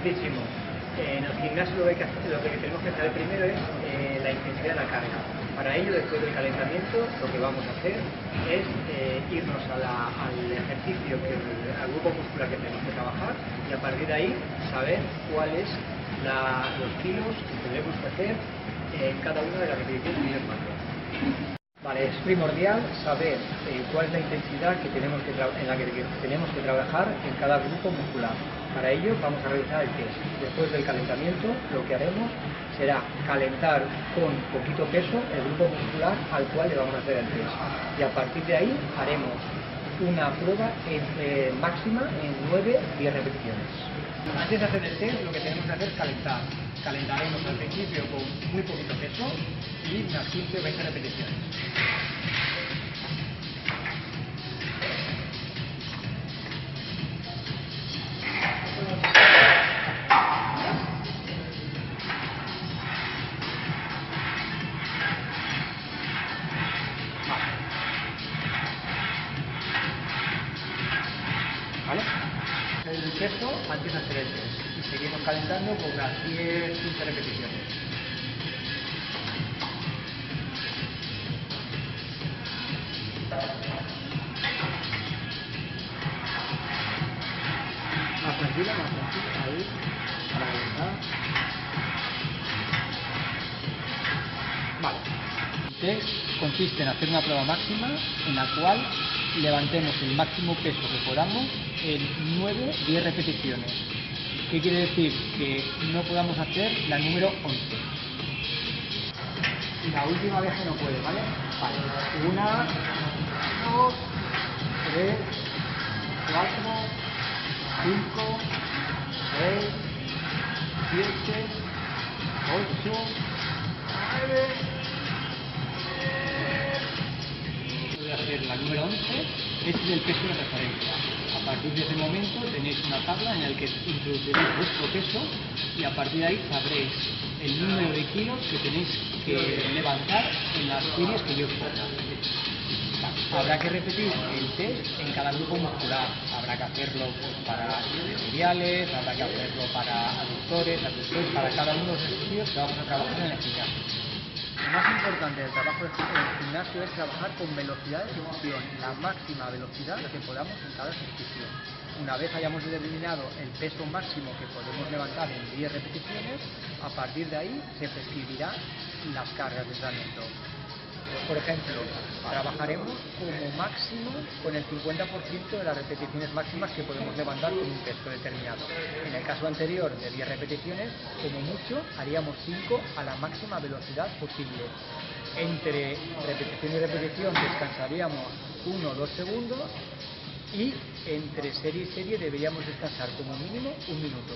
Importantísimo. En el gimnasio lo que tenemos que saber primero es la intensidad de la carga. Para ello, después del calentamiento, lo que vamos a hacer es irnos al ejercicio, al grupo muscular que tenemos que trabajar, y a partir de ahí saber cuáles los kilos que tenemos que hacer en cada una de las repeticiones que ellos mandan. Vale, es primordial saber cuál es la intensidad en la que tenemos que trabajar en cada grupo muscular. Para ello vamos a realizar el test. Después del calentamiento lo que haremos será calentar con poquito peso el grupo muscular al cual le vamos a hacer el test. Y a partir de ahí haremos una prueba máxima en 9-10 repeticiones. Antes de hacer el test lo que tenemos que hacer es calentar. Calentaremos al principio con muy poquito peso y unas 15 o 20 repeticiones. ¿Vale? El peso antes de hacer el test y seguimos calentando con unas 10-15 repeticiones. Más tranquila, ahí, para calentar. Vale. El test consiste en hacer una prueba máxima en la cual levantemos el máximo peso que podamos en 9-10 repeticiones. ¿Qué quiere decir? Que no podamos hacer la número 11. Y la última vez que no puede, ¿vale? Vale. 1, 2, 3, 4, 5, 6, 7, 8, 9. Voy a hacer la número 11, este es el peso de referencia. A partir de ese momento tenéis una tabla en la que introduciréis vuestro peso y a partir de ahí sabréis el número de kilos que tenéis que levantar en las series que yo os ponga. Habrá que repetir el test en cada grupo muscular. Habrá que hacerlo para isquiotibiales, habrá que hacerlo para aductores, para cada uno de los ejercicios que vamos a trabajar en el gimnasio. Lo más importante del trabajo en el gimnasio es trabajar con velocidad de ejecución, la máxima velocidad que podamos en cada ejercicio. Una vez hayamos determinado el peso máximo que podemos levantar en 10 repeticiones, a partir de ahí se prescribirán las cargas de entrenamiento. Por ejemplo, trabajaremos como máximo con el 50% de las repeticiones máximas que podemos levantar con un peso determinado. En el caso anterior de 10 repeticiones, como mucho, haríamos 5 a la máxima velocidad posible. Entre repetición y repetición descansaríamos 1 o 2 segundos y entre serie y serie deberíamos descansar como mínimo 1 minuto.